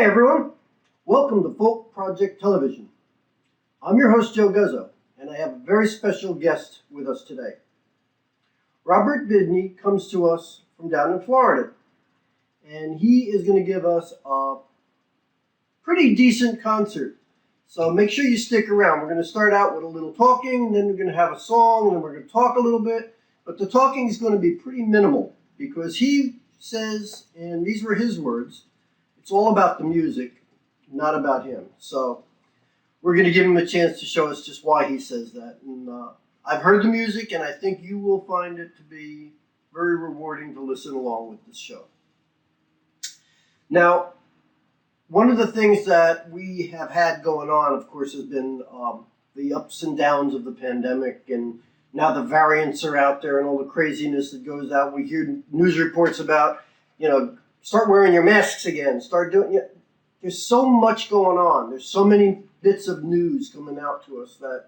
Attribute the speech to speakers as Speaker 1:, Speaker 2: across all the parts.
Speaker 1: Hi everyone, welcome to Folk Project Television. I'm your host Joe Guzzo, and I have a very special guest with us today. Robert Bidney comes to us from down in Florida, and he is going to give us a pretty decent concert. So make sure you stick around. We're going to start out with a little talking, and then we're going to have a song, and then we're going to talk a little bit. But the talking is going to be pretty minimal because he says, and these were his words, it's all about the music, not about him. So we're going to give him a chance to show us just why he says that. And I've heard the music, and I think you will find it to be very rewarding to listen along with this show. Now, one of the things that we have had going on, of course, has been the ups and downs of the pandemic, and now the variants are out there and all the craziness that goes out. We hear news reports about, start wearing your masks again, start doing it. There's so much going on. There's so many bits of news coming out to us that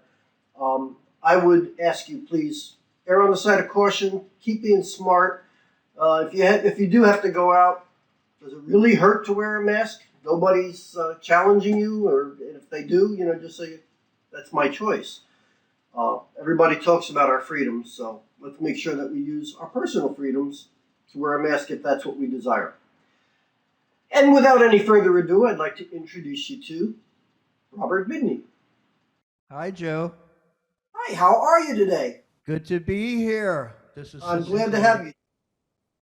Speaker 1: I would ask you, please, err on the side of caution, keep being smart. If you do have to go out, does it really hurt to wear a mask? Nobody's challenging you, or if they do, just say, that's my choice. Everybody talks about our freedoms, so let's make sure that we use our personal freedoms to wear a mask if that's what we desire. And without any further ado, I'd like to introduce you to Robert Bidney.
Speaker 2: Hi, Joe.
Speaker 1: Hi, how are you today?
Speaker 2: Good to be here.
Speaker 1: I'm glad to have you.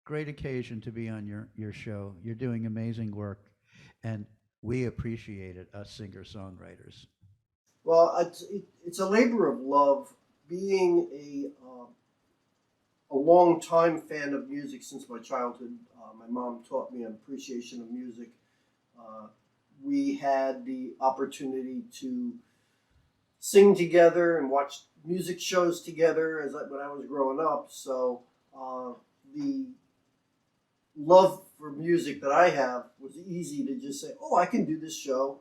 Speaker 2: Great occasion to be on your show. You're doing amazing work, and we appreciate it, us singer-songwriters.
Speaker 1: Well, it's a labor of love. Being a long-time fan of music since my childhood, my mom taught me an appreciation of music. We had the opportunity to sing together and watch music shows together when I was growing up. So the love for music that I have was easy to just say, oh, I can do this show.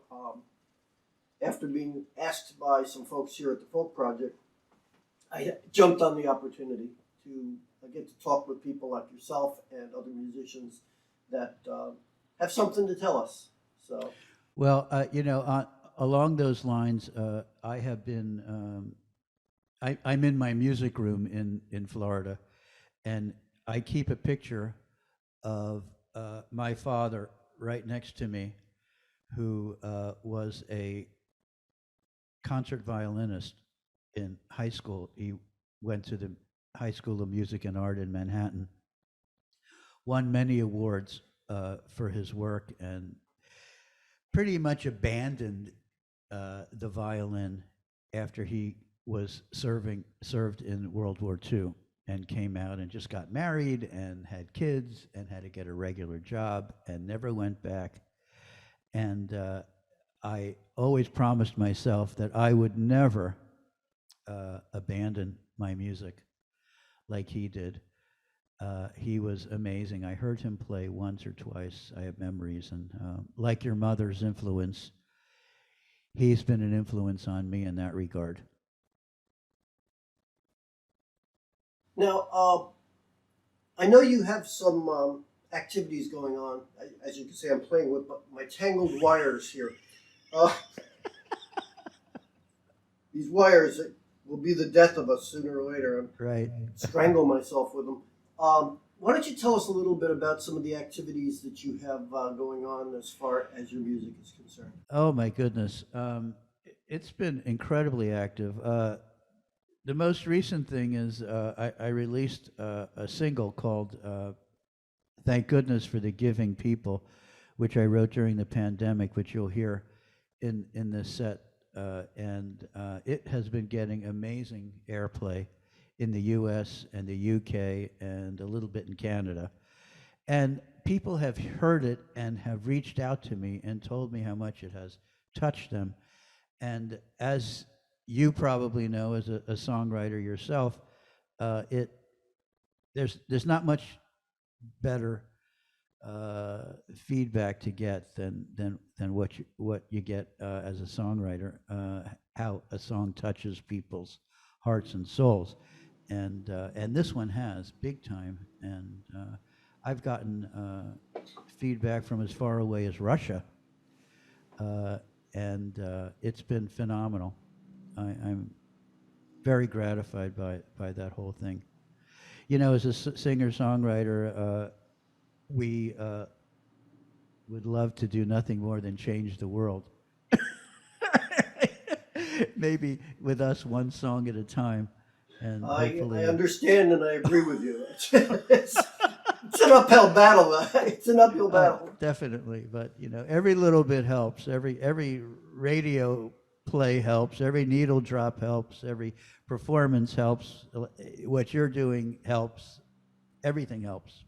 Speaker 1: After being asked by some folks here at the Folk Project, I jumped on the opportunity to get to talk with people like yourself and other musicians that have something to tell us. So,
Speaker 2: well, along those lines, I have been. I'm in my music room in Florida, and I keep a picture of my father right next to me, who was a concert violinist in high school. He went to the High School of Music and Art in Manhattan, won many awards for his work, and pretty much abandoned the violin after he was served in World War II, and came out and just got married and had kids and had to get a regular job and never went back. And I always promised myself that I would never abandon my music like he did. He was amazing. I heard him play once or twice. I have memories, and like your mother's influence, he's been an influence on me in that regard.
Speaker 1: now, I know you have some activities going on. As you can see, I'm playing with my tangled wires here. Uh, these wires will be the death of us sooner or later.
Speaker 2: Right.
Speaker 1: Strangle myself with them. Why don't you tell us a little bit about some of the activities that you have going on as far as your music is concerned?
Speaker 2: Oh my goodness. It's been incredibly active. The most recent thing is I released a single called Thank Goodness for the Giving People, which I wrote during the pandemic, which you'll hear in this set. And it has been getting amazing airplay in the US and the UK and a little bit in Canada. And people have heard it and have reached out to me and told me how much it has touched them. And as you probably know, as a songwriter yourself, there's not much better feedback to get than what you get as a songwriter, how a song touches people's hearts and souls, and this one has big time, and I've gotten feedback from as far away as Russia and it's been phenomenal. I'm very gratified by that whole thing. You know, as a singer songwriter, we would love to do nothing more than change the world. Maybe with us one song at a time, and
Speaker 1: I
Speaker 2: hopefully,
Speaker 1: understand and I agree with you. It's an uphill battle. It's an uphill battle.
Speaker 2: definitely. But you know, every little bit helps. Every radio play helps. Every needle drop helps. Every performance helps. What you're doing helps. Everything helps.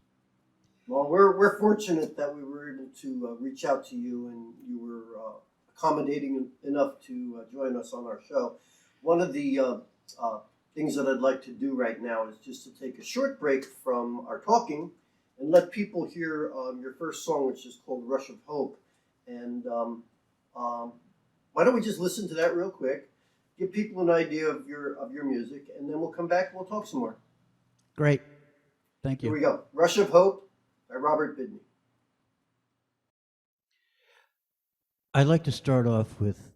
Speaker 1: Well, we're fortunate that we were able to reach out to you and you were accommodating enough to join us on our show. One of the uh, things that I'd like to do right now is just to take a short break from our talking and let people hear your first song, which is called "Rush of Hope." And um, why don't we just listen to that real quick, give people an idea of your music, and then we'll come back and we'll talk some more.
Speaker 2: Great. Thank
Speaker 1: Here
Speaker 2: you.
Speaker 1: we go. "Rush of Hope" by Robert Bidney.
Speaker 2: I'd like to start off with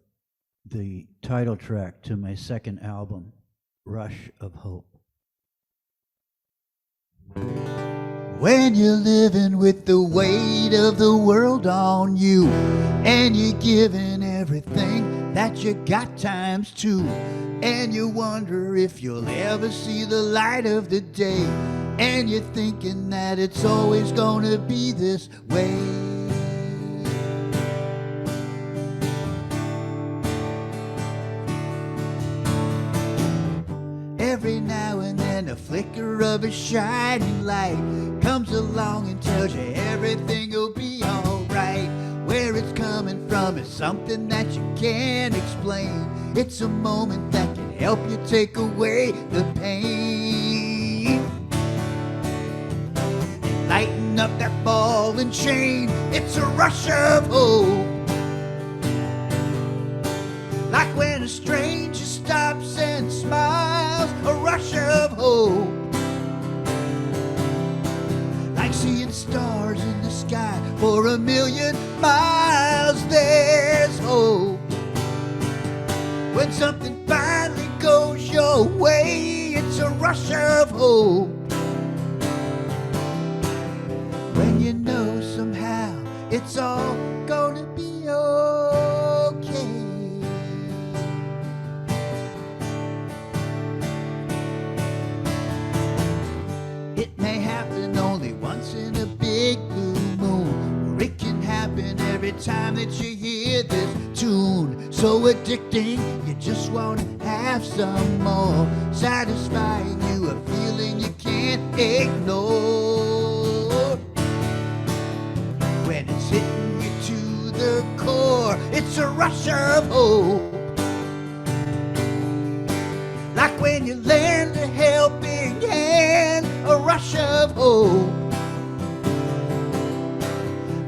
Speaker 2: the title track to my second album, Rush of Hope. When you're living with the weight of the world on you, and you're giving everything that you got times two, and you wonder if you'll ever see the light of the day, and you're thinking that it's always gonna be this way. Every now and then a flicker of a shining light comes along and tells you everything will be alright. Where it's coming from is something that you can't explain. It's a moment that can help you take away the pain. Lighten up that ball and chain. It's a rush of hope. Like when a stranger stops and smiles, a rush of hope. Like seeing stars in the sky for 1,000,000 miles, there's hope. When something finally goes your way, it's a rush of hope. When you know somehow it's all gonna be okay. It may happen only once in a big blue moon, or it can happen every time that you hear this tune. So addicting, you just want to have some more, satisfying you, a feeling you can't ignore. When it's hitting you to the core, it's a rush of hope. Like when you lend a helping hand, a rush of hope.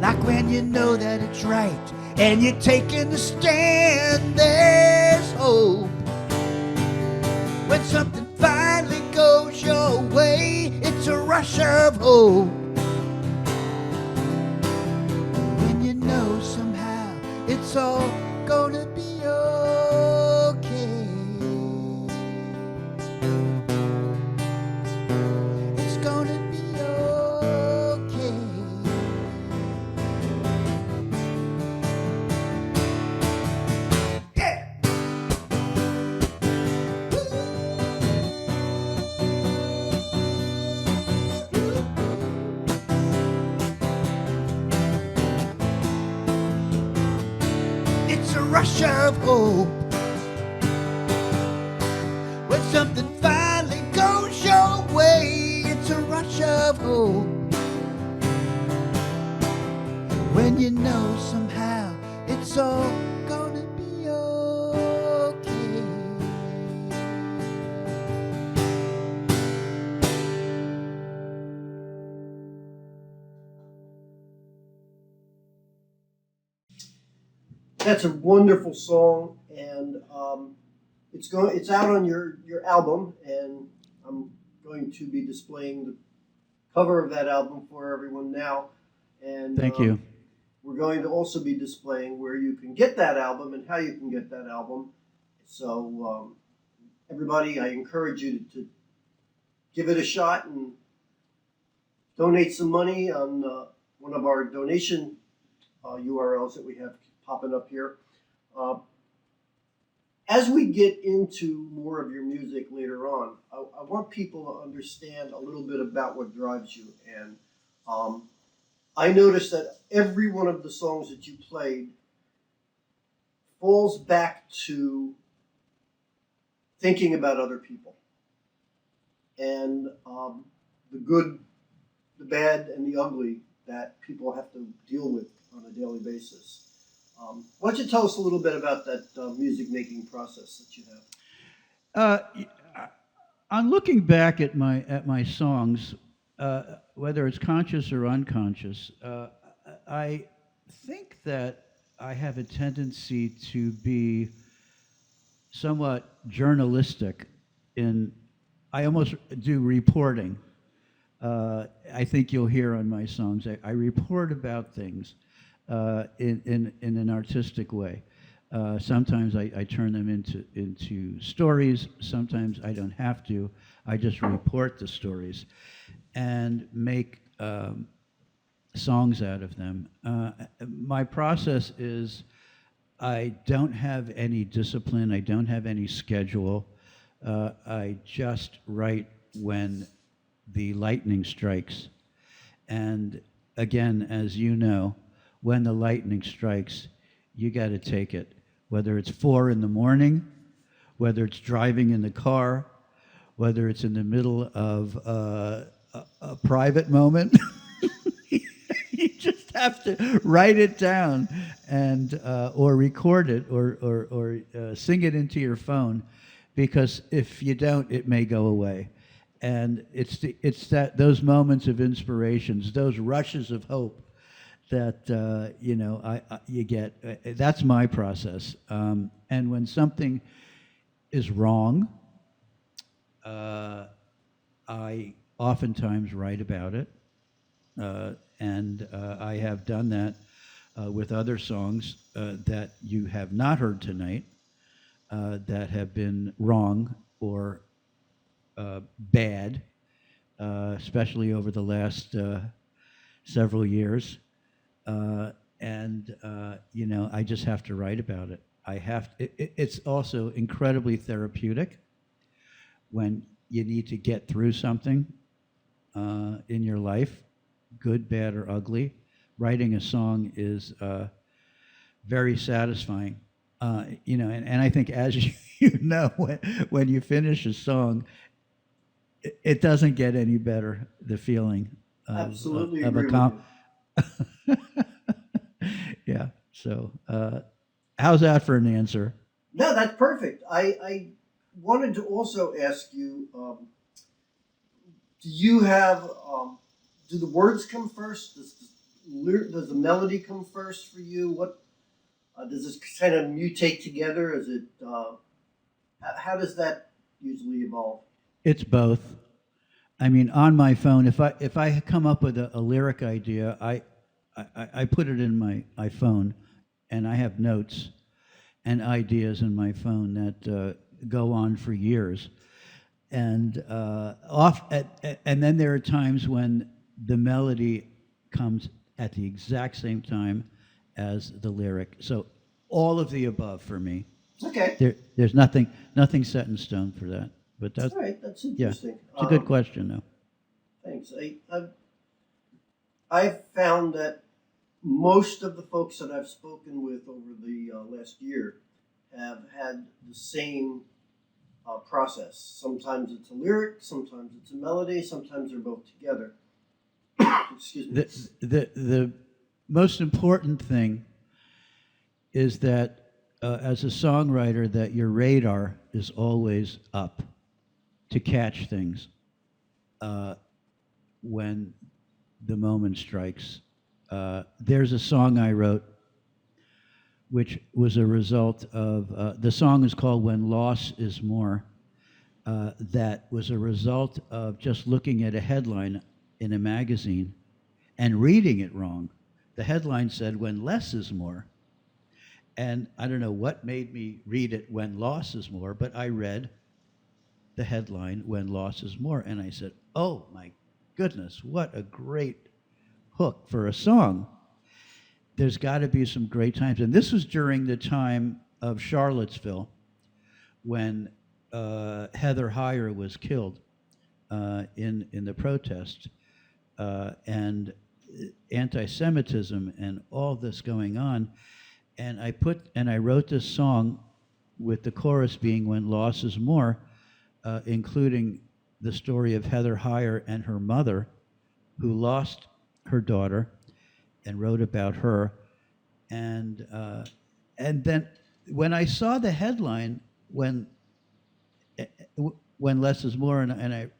Speaker 2: Like when you know that it's right and you're taking a stand, there's hope. When something finally goes your way, it's a rush of hope. When you know somehow it's all gonna be okay. It's gonna be okay. Yeah. It's a rush of hope. When something finally goes your way, it's a rush of hope. When you know somehow it's all gonna be okay.
Speaker 1: That's a wonderful song, and it's out on your album, and I'm going to be displaying the cover of that album for everyone now. And
Speaker 2: Thank you.
Speaker 1: we're going to also be displaying where you can get that album and how you can get that album. So everybody, I encourage you to give it a shot and donate some money on one of our donation URLs that we have popping up here. As we get into more of your music later on, I want people to understand a little bit about what drives you. And I noticed that every one of the songs that you played falls back to thinking about other people and the good, the bad, and the ugly that people have to deal with on a daily basis. Why don't you tell us a little bit about that music making process that you have?
Speaker 2: On looking back at my songs, whether it's conscious or unconscious, I think that I have a tendency to be somewhat journalistic in. I almost do reporting. I think you'll hear on my songs. I report about things in an artistic way. Sometimes I turn them into stories. Sometimes I don't have to. I just report the stories and make songs out of them. My process is I don't have any discipline. I don't have any schedule. I just write when the lightning strikes. And again, as you know, when the lightning strikes, you got to take it. Whether it's 4 in the morning, whether it's driving in the car, whether it's in the middle of a private moment, you just have to write it down and or record it or sing it into your phone, because if you don't, it may go away. And it's that those moments of inspirations, those rushes of hope that you get. That's my process. And when something is wrong, I oftentimes write about it, and I have done that with other songs that you have not heard tonight that have been wrong or bad, especially over the last several years. I just have to write about it. It's also incredibly therapeutic when you need to get through something in your life, good, bad, or ugly. Writing a song is very satisfying. And I think, as you know, when you finish a song, it doesn't get any better. The feeling
Speaker 1: Absolutely
Speaker 2: of
Speaker 1: agree with you.
Speaker 2: Yeah. So, how's that for an answer?
Speaker 1: No, that's perfect. I wanted to also ask you, do you have, do the words come first? Does the melody come first for you? What does this kind of mutate together? Is it, how does that usually evolve?
Speaker 2: It's both. I mean, on my phone, if I come up with a lyric idea, I put it in my phone, and I have notes and ideas in my phone that go on for years. And and then there are times when the melody comes at the exact same time as the lyric. So all of the above for me.
Speaker 1: Okay.
Speaker 2: There's nothing set in stone for that. But that's
Speaker 1: All right. That's
Speaker 2: yeah,
Speaker 1: interesting.
Speaker 2: it's a good question though.
Speaker 1: Thanks. I've found that most of the folks that I've spoken with over the last year have had the same process. Sometimes it's a lyric, sometimes it's a melody, sometimes they're both together. Excuse me.
Speaker 2: The most important thing is that as a songwriter, that your radar is always up to catch things when the moment strikes. There's a song I wrote which was a result of, the song is called When Loss Is More. That was a result of just looking at a headline in a magazine and reading it wrong. the headline said, "When less is more." And I don't know what made me read it, "When loss is more," but I read the headline, "When loss is more." And I said, oh my goodness, what a great hook for a song. There's got to be some great times. And this was during the time of Charlottesville when Heather Heyer was killed in the protest, and anti-Semitism and all this going on. And I wrote this song with the chorus being "When loss is more," including the story of Heather Heyer and her mother, who lost her daughter, and wrote about her. And then when I saw the headline, when less is more, and I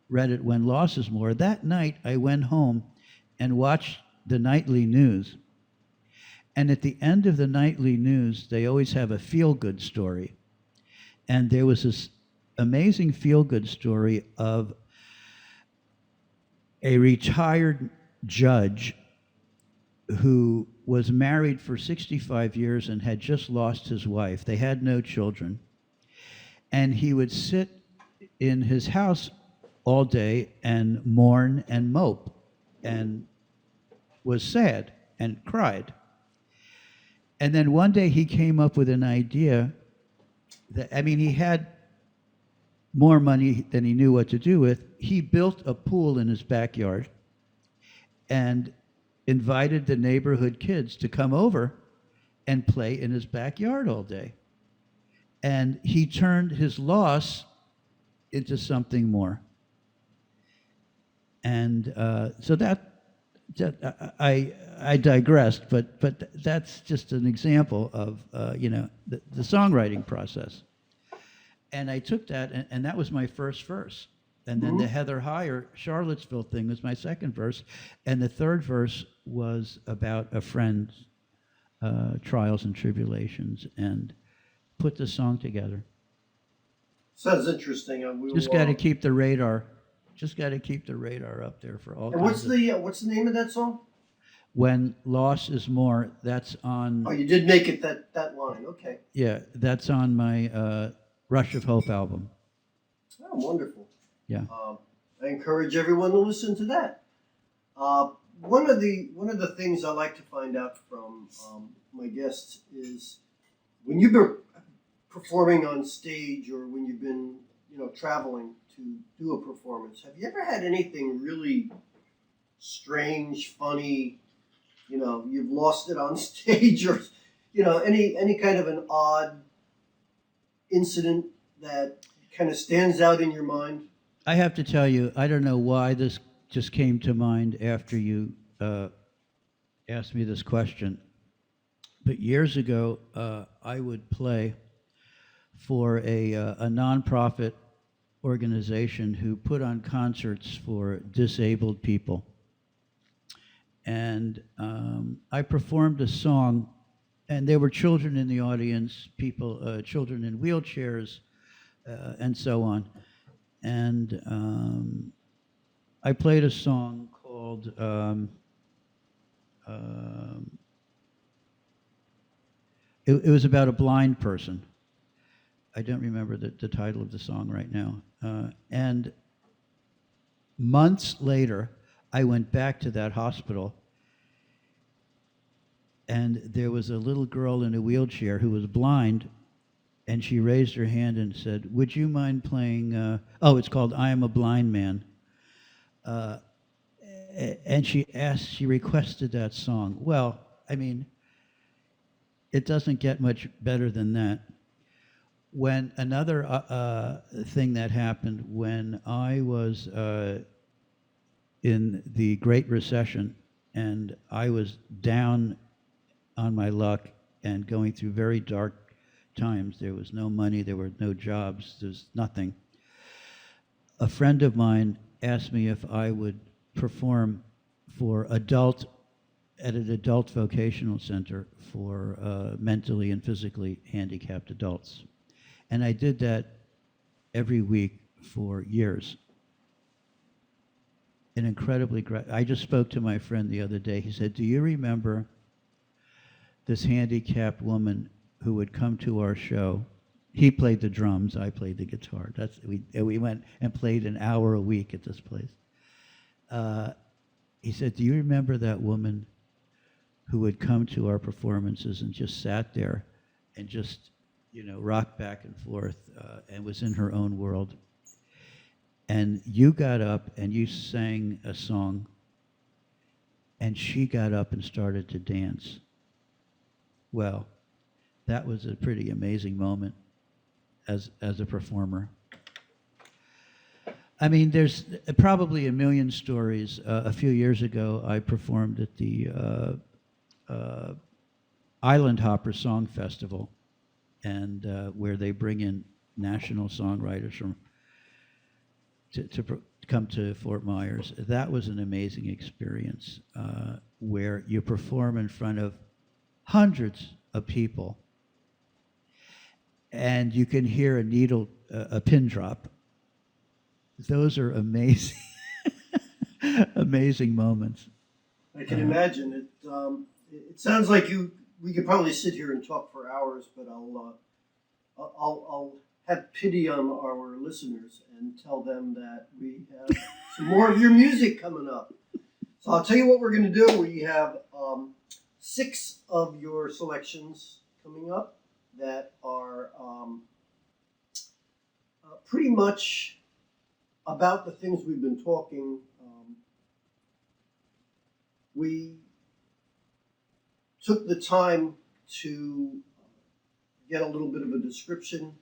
Speaker 2: read it, "When loss is more," that night I went home and watched the nightly news. And at the end of the nightly news, they always have a feel-good story. And there was this amazing feel-good story of a retired judge who was married for 65 years and had just lost his wife. They had no children. And he would sit in his house all day and mourn and mope and was sad and cried. And then one day he came up with an idea that, I mean, he had more money than he knew what to do with. He built a pool in his backyard and invited the neighborhood kids to come over and play in his backyard all day. And he turned his loss into something more. And so I digressed, but that's just an example of the songwriting process. And I took that, and that was my first verse. And then the Heather Heyer Charlottesville thing was my second verse, and the third verse was about a friend's trials and tribulations, and put the song together.
Speaker 1: Sounds interesting.
Speaker 2: Just got to keep the radar. Just got to keep the radar up there for all.
Speaker 1: And what's the name of that song?
Speaker 2: "When Loss is More." That's on.
Speaker 1: Oh, you did make it that line. Okay.
Speaker 2: Yeah, that's on my Rush of Hope album.
Speaker 1: Oh, wonderful.
Speaker 2: Yeah.
Speaker 1: I encourage everyone to listen to that. One of the things I like to find out from my guests is when you've been performing on stage or when you've been traveling to do a performance, have you ever had anything really strange, funny, you've lost it on stage, or any kind of an odd incident that kind of stands out in your mind?
Speaker 2: I have to tell you, I don't know why this just came to mind after you asked me this question, but years ago I would play for a nonprofit organization who put on concerts for disabled people. And I performed a song, and there were children in the audience, children in wheelchairs, and so on. And I played a song called it was about a blind person. I don't remember the title of the song right now. And months later, I went back to that hospital, and there was a little girl in a wheelchair who was blind, and she raised her hand and said, "Would you mind playing," it's called "I Am a Blind Man." And she requested that song. Well, I mean, it doesn't get much better than that. When another thing that happened, when I was in the Great Recession, and I was down on my luck and going through very dark times. There was no money, there were no jobs, there's nothing. A friend of mine asked me if I would perform at an adult vocational center for mentally and physically handicapped adults. And I did that every week for years. an incredibly great. I just spoke to my friend the other day. He said, "Do you remember this handicapped woman who would come to our show?" He played the drums, I played the guitar. We went and played an hour a week at this place. He said, "Do you remember that woman who would come to our performances and just sat there and just, rocked back and forth and was in her own world? And you got up and you sang a song, and she got up and started to dance." Well, that was a pretty amazing moment as a performer. I mean, there's probably a million stories. A few years ago, I performed at the Island Hopper Song Festival, and where they bring in national songwriters from to come to Fort Myers. That was an amazing experience, where you perform in front of hundreds of people, and you can hear a pin drop. Those are amazing, amazing moments.
Speaker 1: I can imagine it. It sounds like we could probably sit here and talk for hours, but I'll have pity on our listeners and tell them that we have some more of your music coming up. So I'll tell you what we're going to do. We have 6 of your selections coming up that are pretty much about the things we've been talking. We took the time to get a little bit of a description.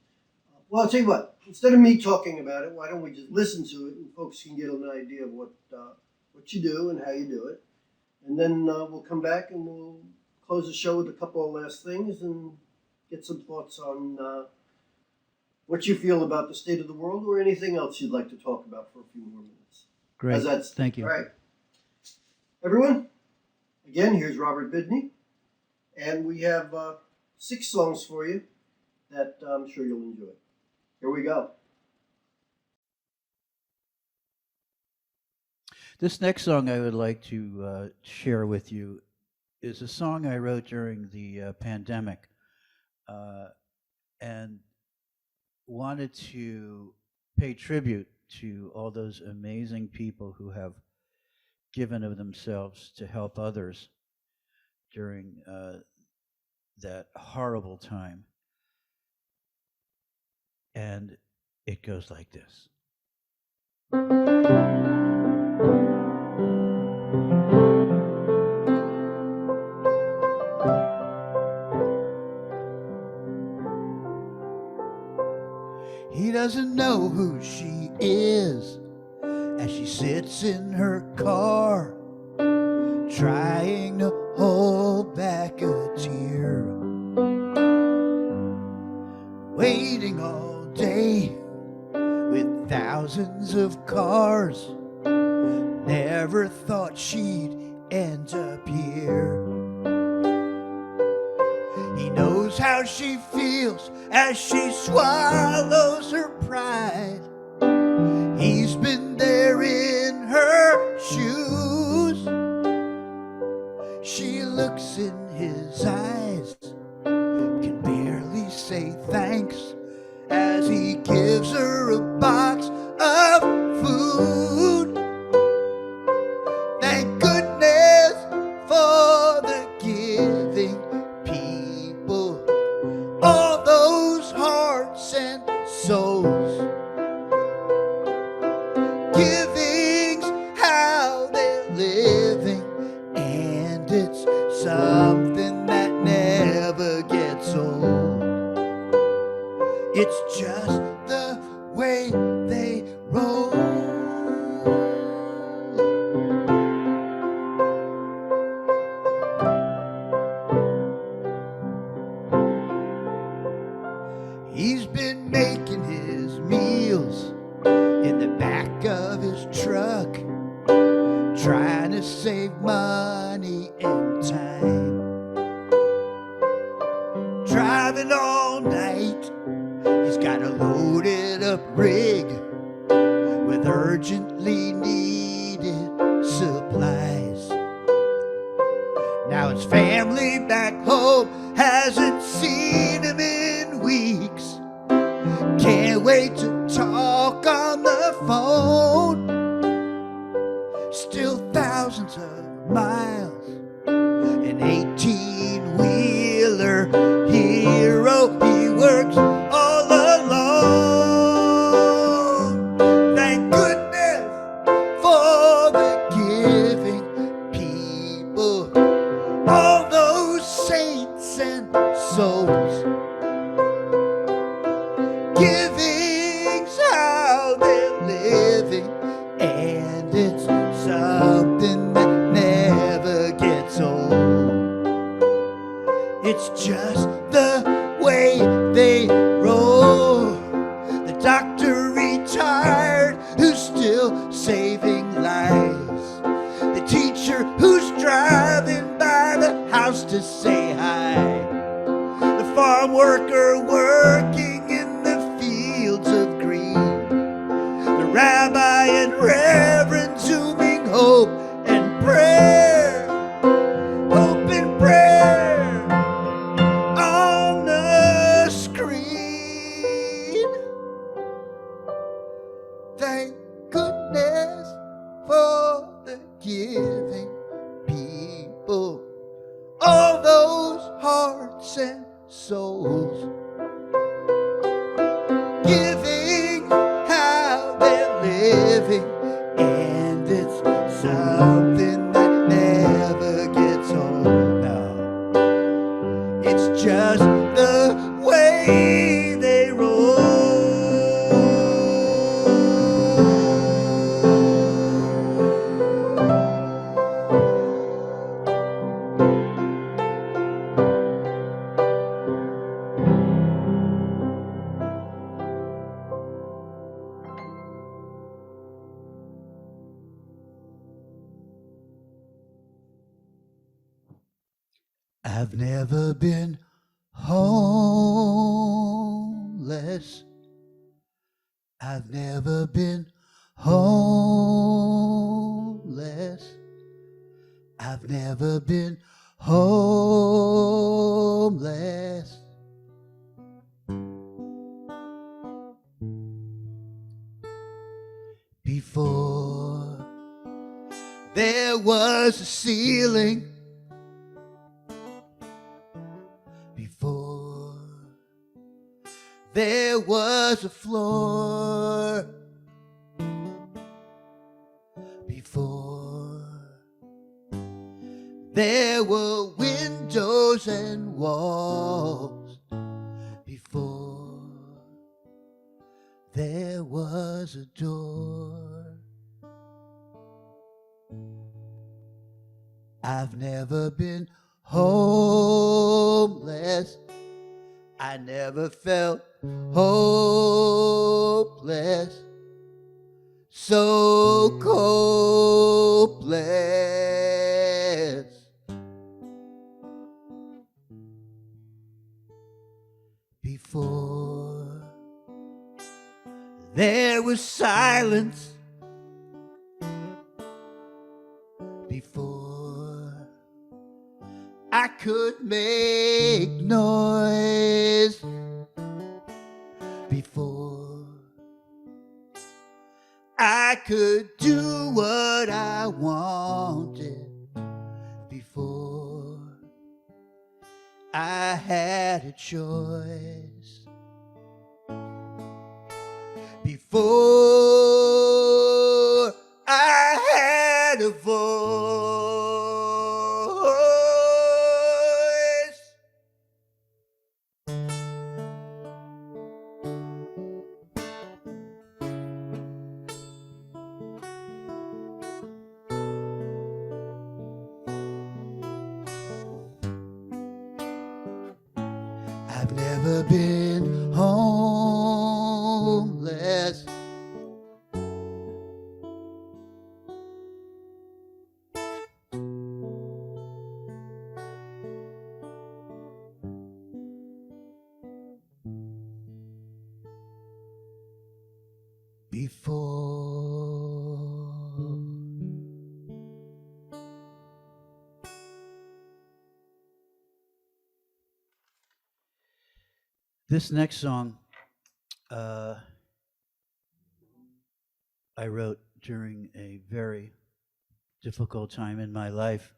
Speaker 1: Well, I'll tell you what, instead of me talking about it, why don't we just listen to it and folks can get an idea of what you do and how you do it. And then we'll come back and we'll close the show with a couple of last things and get some thoughts on what you feel about the state of the world or anything else you'd like to talk about for a few more minutes.
Speaker 2: Great. Thank you.
Speaker 1: All right. Everyone, again, here's Robert Bidney. And we have 6 songs for you that I'm sure you'll enjoy. Here we go.
Speaker 2: This next song I would like to share with you is a song I wrote during the pandemic, and wanted to pay tribute to all those amazing people who have given of themselves to help others during that horrible time. And it goes like this. He doesn't know who she is as she sits in her car, trying to hold back a tear, waiting all day with thousands of cars. Never thought she'd end up here. He knows how she feels as she swallows her pride. He's been there in her shoes. She looks in his eyes, can barely say thanks as he gives her a box of food. Thank goodness for the giving people, all those hearts and souls. Giving's how they're living, and it's something that never gets old. It's just the way they roll. He's been making his meals in the back of his truck, trying to save money and time. Driving all night, he's got a load Now his family back home hasn't seen him in weeks. Can't wait to talk on the phone. Still thousands of miles, an 18-wheeler hero. He works all alone. Thank goodness for the giving people, all those saints and souls. Giving's how they're living, and it's something that never gets old. It's just the way they roll. The doctor retired who's still saving lives. The teacher who's driving by the house to say hi. The farm worker working in the fields of green. The rabbi and reverend zooming hope and prayer. Hope and prayer on the screen. Thank goodness for the giving people, all those hearts and souls. Giving how they're living, and it's something that never gets old now. It's just the way they roll. I've never been homeless. I've never been homeless. I've never been homeless. Before there was a ceiling, before there was a floor, before there were windows and walls, before there was a door. I've never been homeless. I never felt hopeless, so hopeless. Before there was silence, before I could make noise, before I could do what I wanted, before I had a choice, before I had a voice. I've never been homeless. Before This next song uh, I wrote during a very difficult time in my life.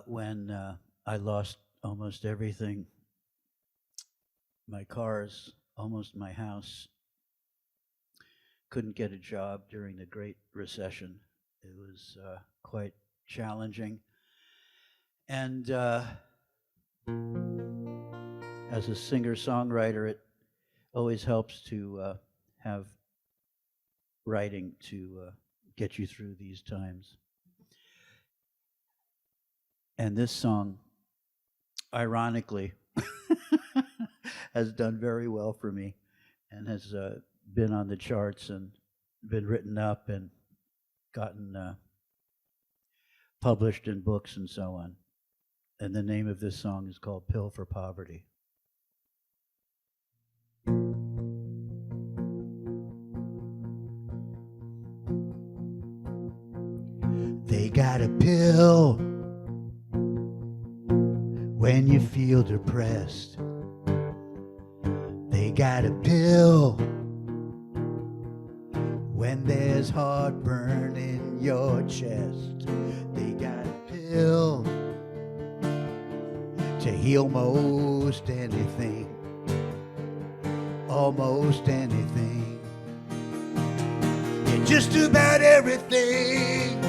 Speaker 2: When I lost almost everything, my cars, almost my house, couldn't get a job during the Great Recession. It was quite challenging. And as a singer-songwriter, it always helps to have writing to get you through these times. And this song, ironically, has done very well for me and has been on the charts and been written up and gotten published in books and so on. And the name of this song is called Pill for Poverty. They got a pill when you feel depressed. They got a pill when there's heartburn in your chest. They got a pill to heal most anything, almost anything, and just about everything.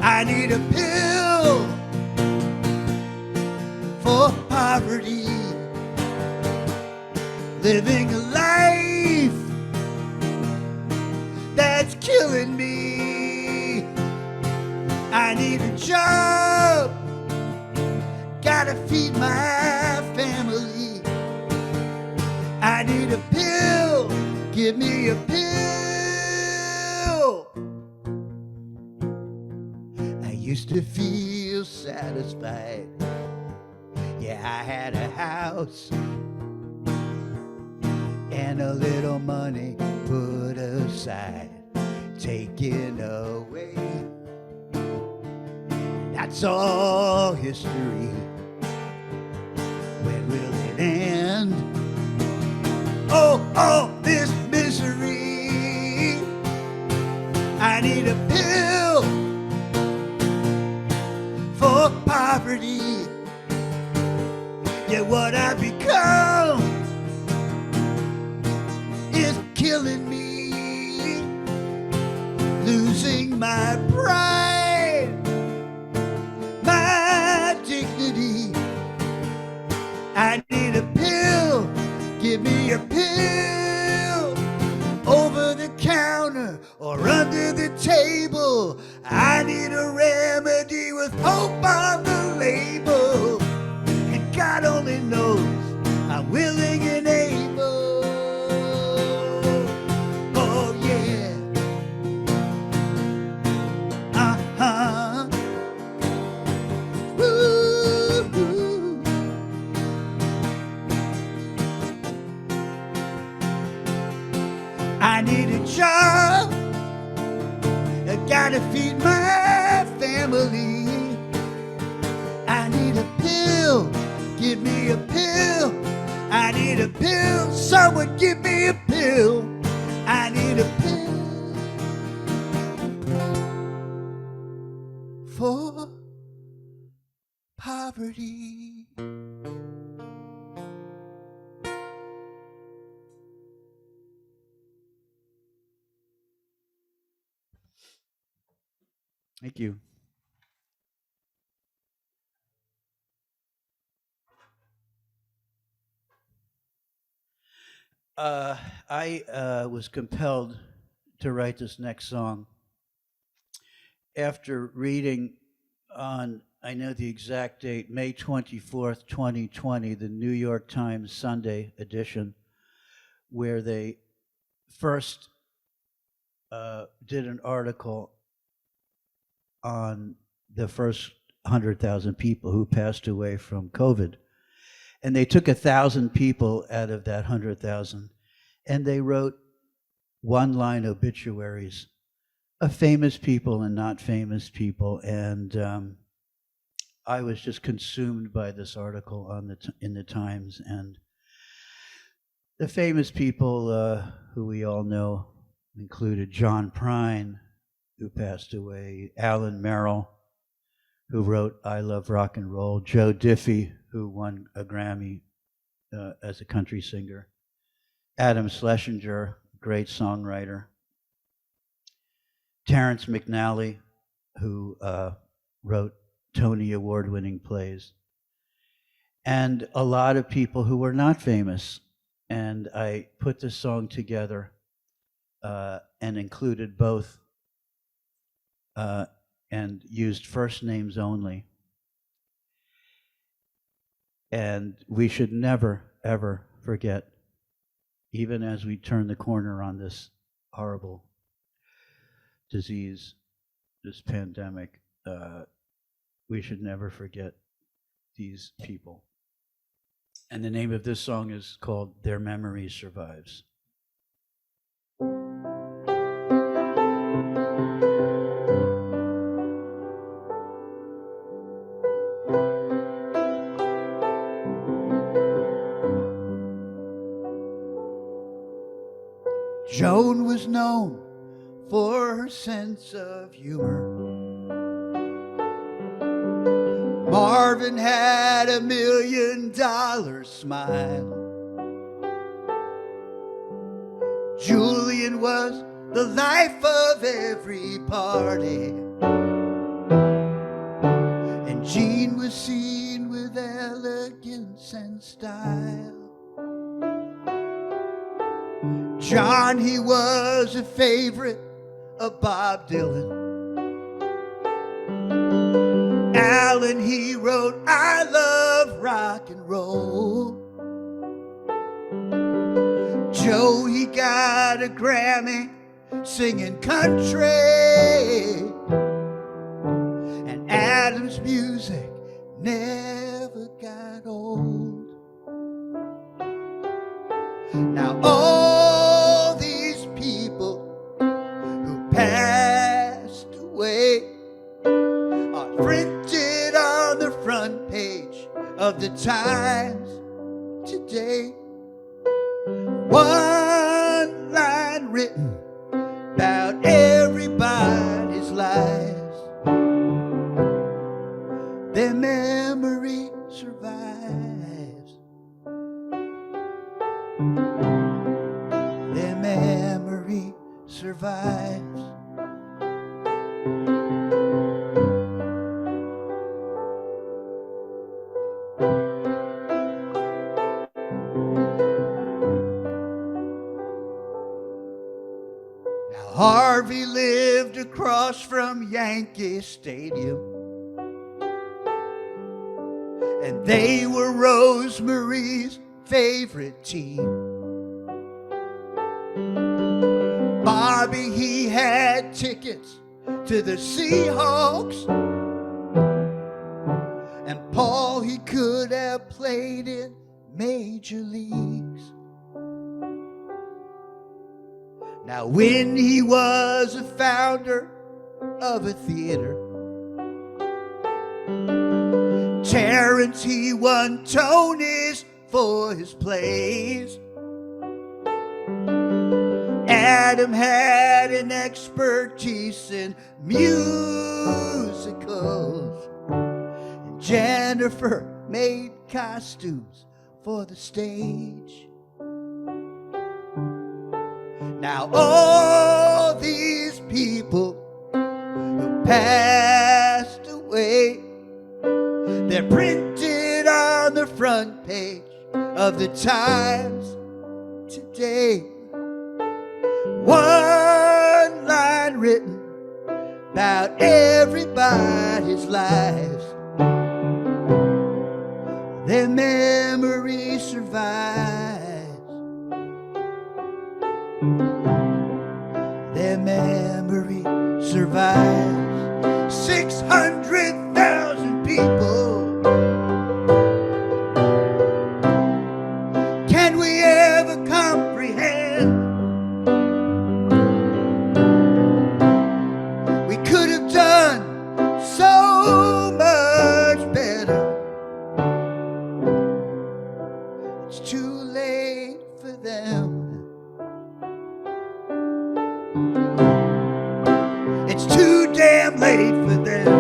Speaker 2: I need a pill for poverty, living a life that's killing me. I need a job, gotta feed my family. I need a pill, give me a pill. I used to feel satisfied. Yeah, I had a house and a little money put aside, taken away. That's all history. When will it end? Oh, this misery. I need a pill for poverty. Yeah, what I've become is killing me, losing my pride, my dignity. I need a pill, give me a pill, over the counter or under the table. I need a remedy with hope on the label, and God only knows I'm willing and able. Oh yeah, uh-huh. Woo-hoo. I need a job, I gotta feed my family. I need a pill, give me a pill. I need a pill, someone give me a pill. I need a pill for poverty. Thank you. I was compelled to write this next song after reading on, I know the exact date, May 24th, 2020, the New York Times Sunday edition, where they first did an article on the first 100,000 people who passed away from COVID. And they took 1,000 people out of that 100,000, and they wrote one-line obituaries of famous people and not famous people. And I was just consumed by this article on in the Times, and the famous people who we all know included John Prine, who passed away, Alan Merrill, who wrote I Love Rock and Roll, Joe Diffie, who won a Grammy as a country singer, Adam Schlesinger, great songwriter, Terrence McNally, who wrote Tony Award-winning plays, and a lot of people who were not famous. And I put this song together and included both and used first names only. And we should never, ever forget, even as we turn the corner on this horrible disease, this pandemic, we should never forget these people. And the name of this song is called Their Memory Survives. Joan was known for her sense of humor. Marvin had $1 million smile. Julian was the life of every party. And Jean was seen with elegance and style. John, he was a favorite of Bob Dylan. Alan, he wrote I Love Rock and Roll. Joe, he got a Grammy singing country. And Adam's music never got old. Now all these people who passed away are printed on the front page of the Times today. One line written about everybody's lives. Their memory survives. Their memory survives. Harvey lived across from Yankee Stadium, and they were Rosemary's favorite team. Bobby, he had tickets to the Seahawks, and Paul, he could have played in major leagues. Now when he was a founder of a theater, Terrence, he won Tonys for his plays. Adam had an expertise in musicals, and Jennifer made costumes for the stage. Now all these people who passed away, they're printed on the front page of the Times today. One line written about everybody's lives. Their memory survives. Their memory survives. 600,000 people. Can we ever comprehend? We could have done so much better. It's too damn late for them.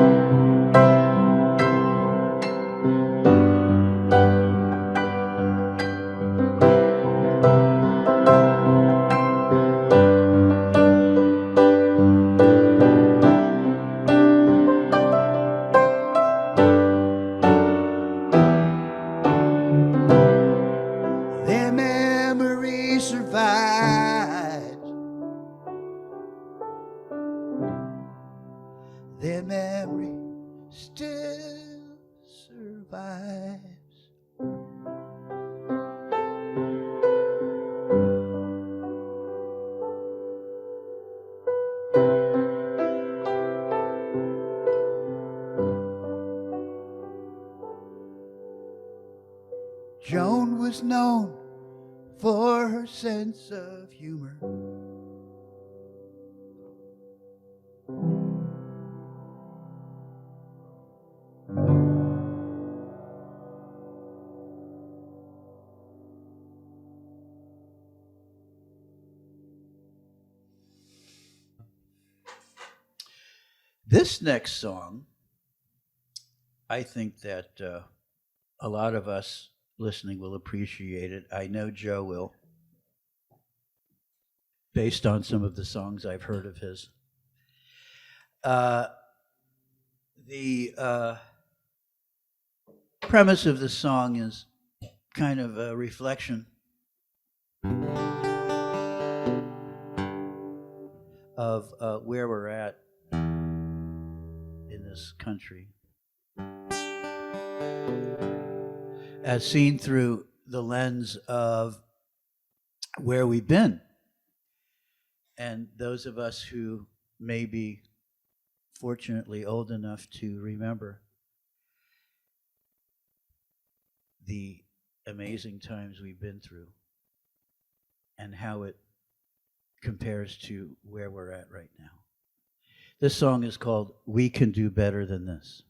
Speaker 2: Their memory survives. Their memory still survives. Joan was known for her sense of humor. This next song, I think that a lot of us listening will appreciate it. I know Joe will, based on some of the songs I've heard of his. The premise of the song is kind of a reflection of where we're at in this country, as seen through the lens of where we've been. And those of us who may be fortunately old enough to remember the amazing times we've been through and how it compares to where we're at right now. This song is called "We Can Do Better Than This."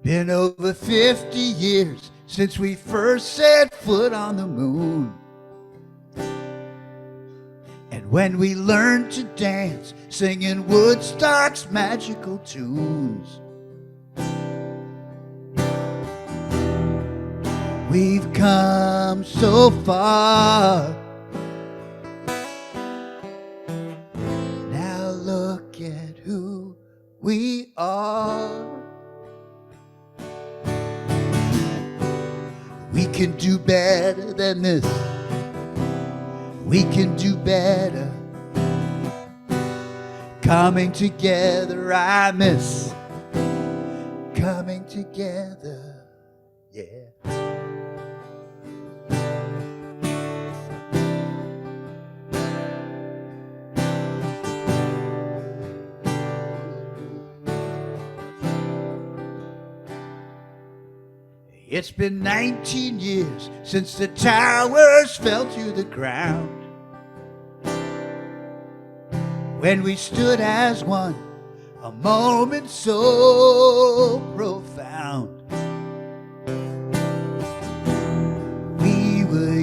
Speaker 2: Been over 50 years since we first set foot on the moon. And when we learned to dance, singing Woodstock's magical tunes. We've come so far. Now look at who we are. We can do better than this. We can do better. Coming together, I miss coming together, yeah. It's been 19 years since the towers fell to the ground. When we stood as one, a moment so profound. We were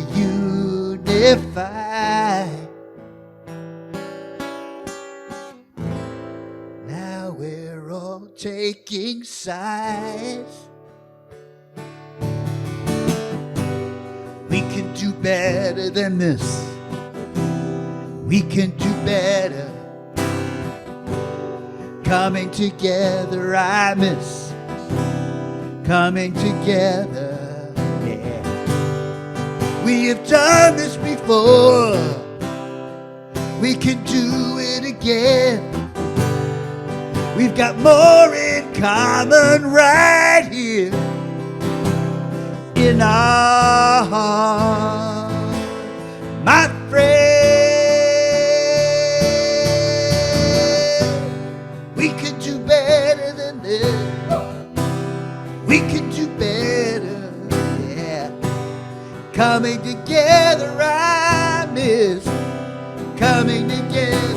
Speaker 2: unified. Now we're all taking sides. We can do better than this. We can do better. Coming together, I miss coming together, yeah. We have done this before. We can do it again. We've got more in common right here in our hearts, my friend. We can do better than this. We can do better, yeah. Coming together, I miss coming together.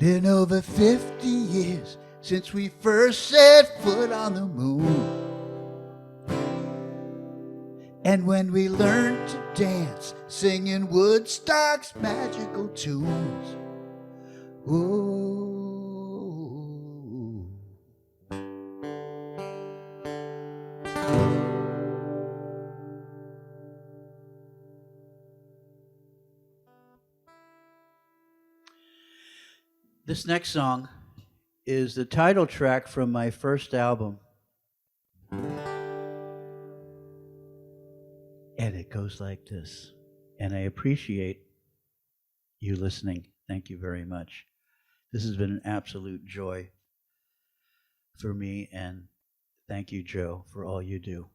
Speaker 2: Been over 50 years since we first set foot on the moon. And when we learned to dance, singing Woodstock's magical tunes. Ooh. This next song is the title track from my first album. And it goes like this. And I appreciate you listening. Thank you very much. This has been an absolute joy for me, and thank you, Joe, for all you do.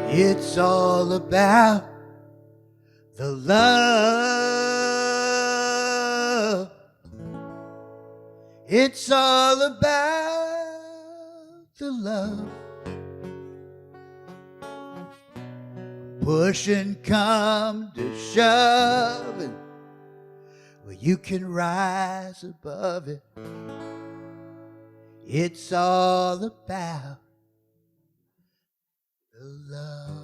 Speaker 2: It's all about the love. It's all about the love. Push and come to shove, and well, you can rise above it. It's all about the love.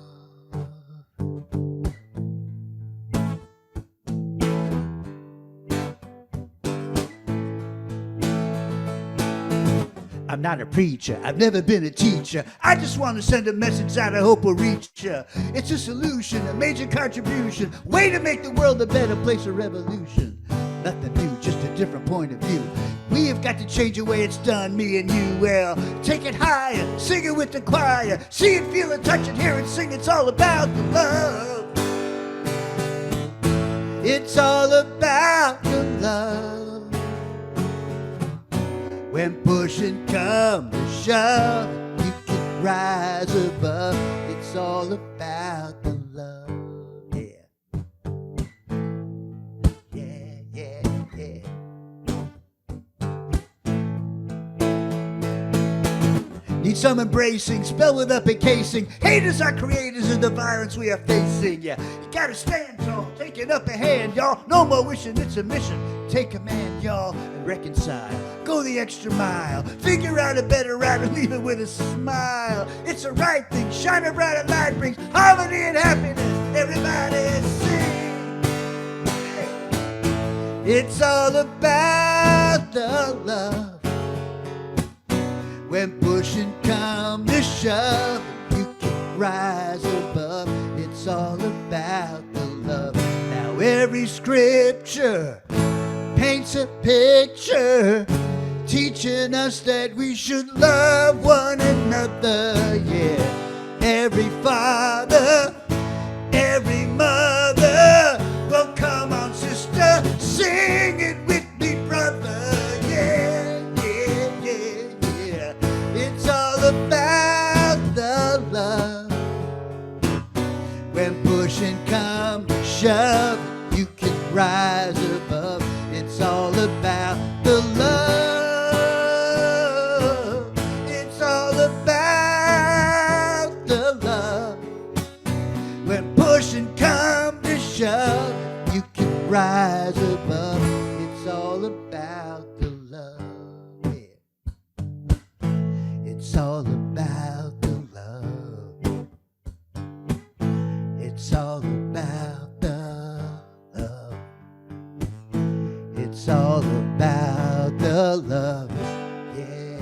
Speaker 2: I'm not a preacher, I've never been a teacher. I just want to send a message that I hope will reach you. It's a solution, a major contribution, way to make the world a better place, a revolution. Nothing new, just a different point of view. We have got to change the way it's done, me and you. Well, take it higher, sing it with the choir. See it, feel it, touch it, hear it, sing. It's all about the love. It's all about the love. When pushing comes to shove, you can rise above. It's all about the love. Yeah. Yeah, yeah, yeah. Need some embracing, spell with up encasing. Haters are creators of the violence we are facing. Yeah, you gotta stand tall, take it up a hand, y'all. No more wishing, it's a mission. Take command, y'all, and reconcile. Go the extra mile. Figure out a better route and leave it with a smile. It's the right thing. Shine a brighter light brings harmony and happiness. Everybody sing. It's all about the love. When pushing come to shove, you can rise above. It's all about the love. Now every scripture paints a picture, teaching us that we should love one another. Yeah, every father, every mother. Well, come on, sister, sing it with me, brother. Yeah, yeah, yeah, yeah. It's all about the love. When pushing come to shove, you can rise above. It's all about the love. It's all about the love. When pushing come to shove, you can rise above. It's all about the love. Yeah. It's all about the love. It's all about the love. It's all about the love. Yeah,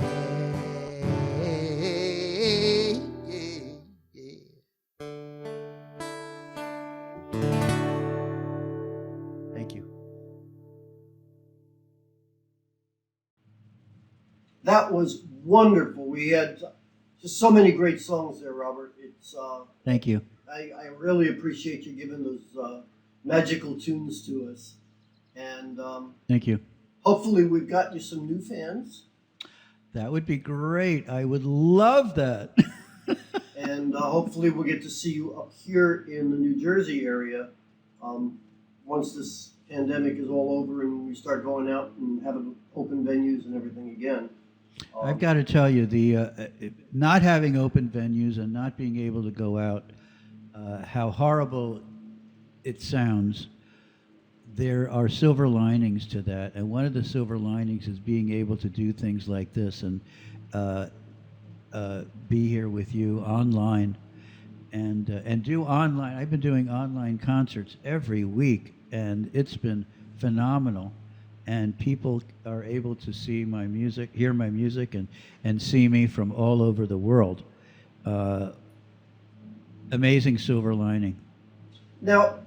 Speaker 2: yeah, yeah. Thank you.
Speaker 1: That was wonderful. We had just so many great songs there, Robert. It's
Speaker 2: Thank you.
Speaker 1: I really appreciate you giving those magical tunes to us, and
Speaker 2: Thank you.
Speaker 1: hopefully we've got you some new fans.
Speaker 2: That would be great. I would love that.
Speaker 1: And hopefully we'll get to see you up here in the New Jersey area once this pandemic is all over and we start going out and having open venues and everything again.
Speaker 2: I've got to tell you, the not having open venues and not being able to go out, how horrible it sounds. There are silver linings to that, and one of the silver linings is being able to do things like this and be here with you online and do online. I've been doing online concerts every week, and it's been phenomenal. And people are able to see my music, hear my music, and see me from all over the world. Amazing silver lining.
Speaker 1: Now,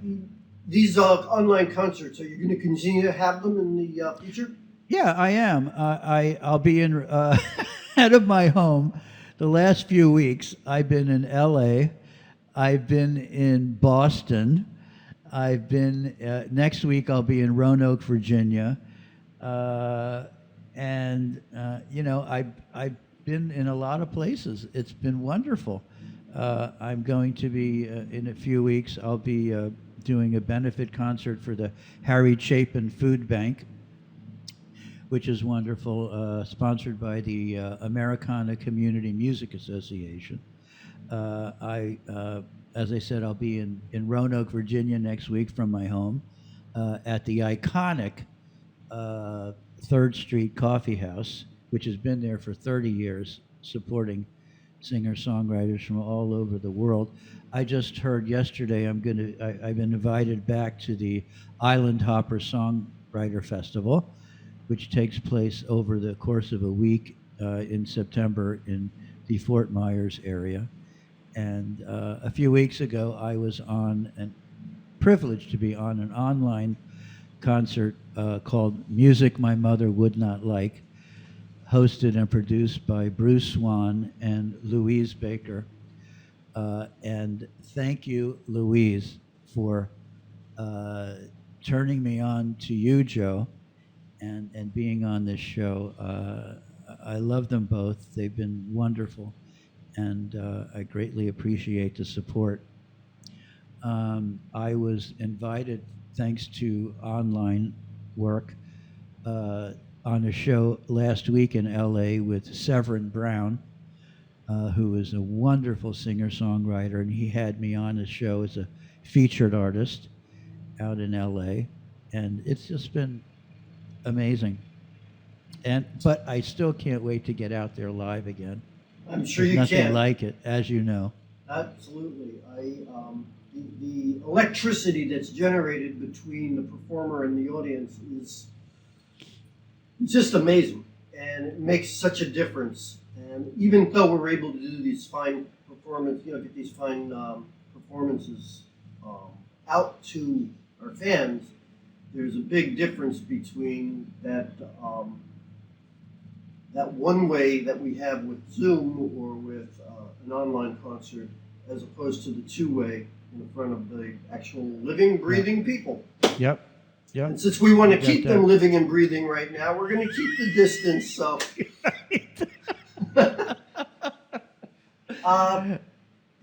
Speaker 1: these online concerts, are you going to continue to have them in the future?
Speaker 2: Yeah, I am. I'll be in out of my home. The last few weeks, I've been in L.A. I've been in Boston. I've been next week. I'll be in Roanoke, Virginia, and you know, I've been in a lot of places. It's been wonderful. I'm going to be in a few weeks. I'll be doing a benefit concert for the Harry Chapin Food Bank, which is wonderful, sponsored by the Americana Community Music Association. As I said, I'll be in Roanoke, Virginia next week from my home at the iconic 3rd Street Coffee House, which has been there for 30 years, supporting singer-songwriters from all over the world. I just heard yesterday I've been invited back to the Island Hopper Songwriter Festival, which takes place over the course of a week in September in the Fort Myers area. And a few weeks ago, I was privileged to be on an online concert called Music My Mother Would Not Like, hosted and produced by Bruce Swan and Louise Baker. And thank you, Louise, for turning me on to you, Joe, and being on this show. I love them both. They've been wonderful, and I greatly appreciate the support. I was invited, thanks to online work, on a show last week in LA with Severin Brown, who is a wonderful singer-songwriter, and he had me on his show as a featured artist out in LA, and it's just been amazing. But I still can't wait to get out there live again.
Speaker 1: I'm sure
Speaker 2: There's
Speaker 1: you
Speaker 2: nothing
Speaker 1: can.
Speaker 2: like it, as you know.
Speaker 1: Absolutely. The electricity that's generated between the performer and the audience is just amazing, and it makes such a difference. And even though we're able to do these fine get these fine performances out to our fans, there's a big difference between that one way that we have with Zoom or with an online concert, as opposed to the two-way in front of the actual living, breathing people.
Speaker 2: Yep. Yep.
Speaker 1: And since we want to
Speaker 2: Got
Speaker 1: keep
Speaker 2: that.
Speaker 1: them living and breathing right now, we're going to keep the distance. So,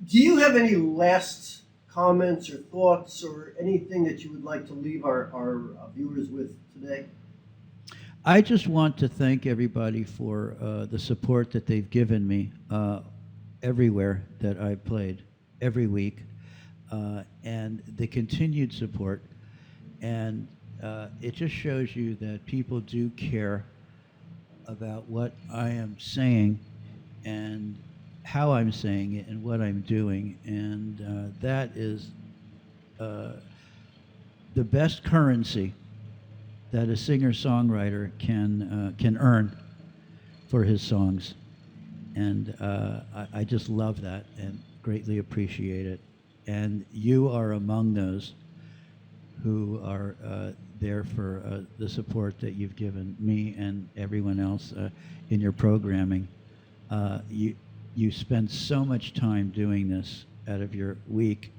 Speaker 1: do you have any last comments or thoughts or anything that you would like to leave our viewers with today?
Speaker 2: I just want to thank everybody for the support that they've given me everywhere that I've played, every week, and the continued support. And it just shows you that people do care about what I am saying and how I'm saying it and what I'm doing. And that is the best currency that a singer-songwriter can earn for his songs. And I just love that and greatly appreciate it. And you are among those who are there for the support that you've given me and everyone else in your programming. You spend so much time doing this out of your week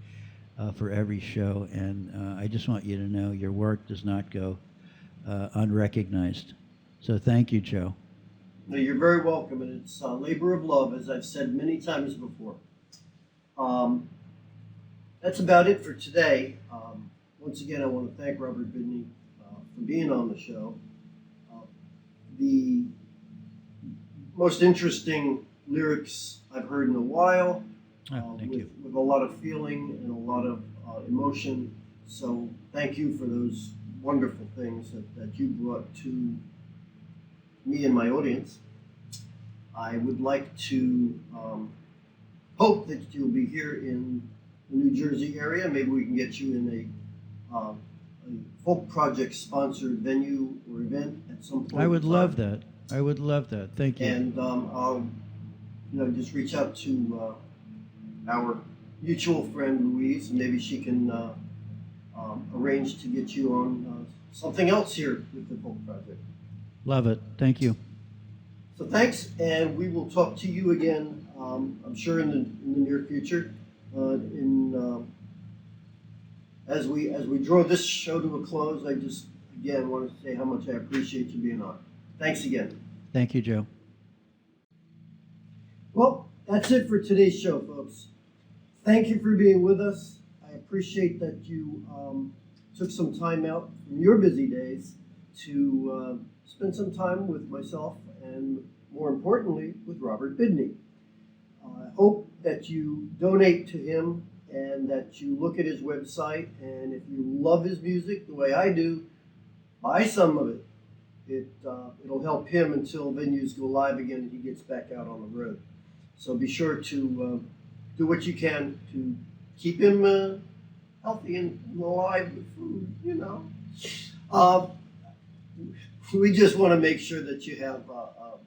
Speaker 2: for every show, and I just want you to know your work does not go unrecognized. So thank you, Joe.
Speaker 1: No, you're very welcome, and it's a labor of love, as I've said many times before. Um, that's about it for today. Once again, I want to thank Robert Bidney for being on the show. The most interesting lyrics I've heard in a while,
Speaker 2: Thank you.
Speaker 1: with a lot of feeling and a lot of emotion. So thank you for those wonderful things that you brought to me and my audience. I would like to hope that you'll be here in the New Jersey area. Maybe we can get you in a folk project sponsored venue or event at some point.
Speaker 2: I would
Speaker 1: in
Speaker 2: love
Speaker 1: time.
Speaker 2: that. I would love that. Thank you.
Speaker 1: And I'll just reach out to our mutual friend Louise, and maybe she can arrange to get you on something else here with the folk project.
Speaker 2: Love it. Thank you.
Speaker 1: So thanks, and we will talk to you again. I'm sure in the near future. As we draw this show to a close, I just again want to say how much I appreciate you being on. Thanks again.
Speaker 2: Thank you, Joe.
Speaker 1: Well, that's it for today's show, folks. Thank you for being with us. I appreciate that you took some time out from your busy days to spend some time with myself and, more importantly, with Robert Bidney. I hope that you donate to him and that you look at his website, and if you love his music the way I do, buy some of it. It'll help him until venues go live again and he gets back out on the road. So be sure to do what you can to keep him healthy and alive with food, We just want to make sure that you have a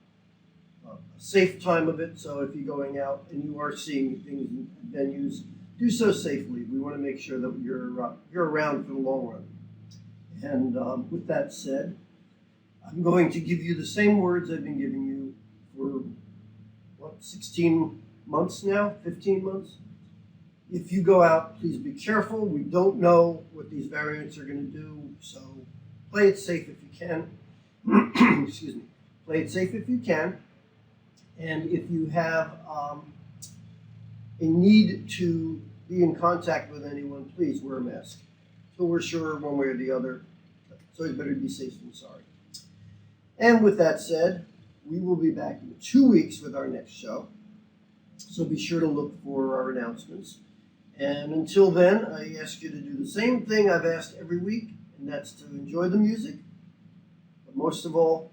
Speaker 1: safe time of it. So if you're going out and you are seeing things in venues, do so safely. We want to make sure that you're around for the long run. And with that said, I'm going to give you the same words I've been giving you for 16 months now, 15 months. If you go out, please be careful. We don't know what these variants are going to do, so play it safe if you can. Excuse me. Play it safe if you can. And if you have a need to be in contact with anyone, please wear a mask. So we're sure one way or the other. It's always better to be safe than sorry. And with that said, we will be back in 2 weeks with our next show. So be sure to look for our announcements. And until then, I ask you to do the same thing I've asked every week, and that's to enjoy the music. But most of all,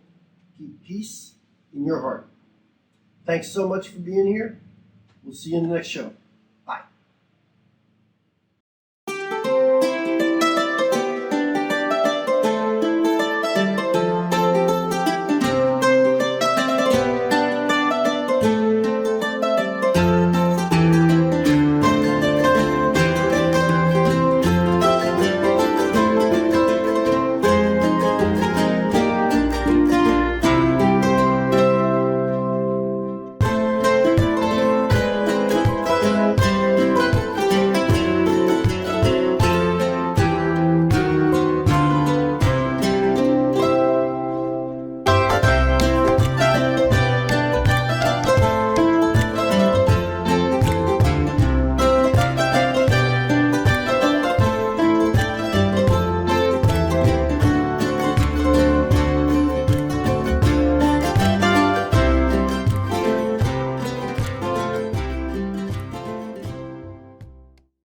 Speaker 1: keep peace in your heart. Thanks so much for being here. We'll see you in the next show.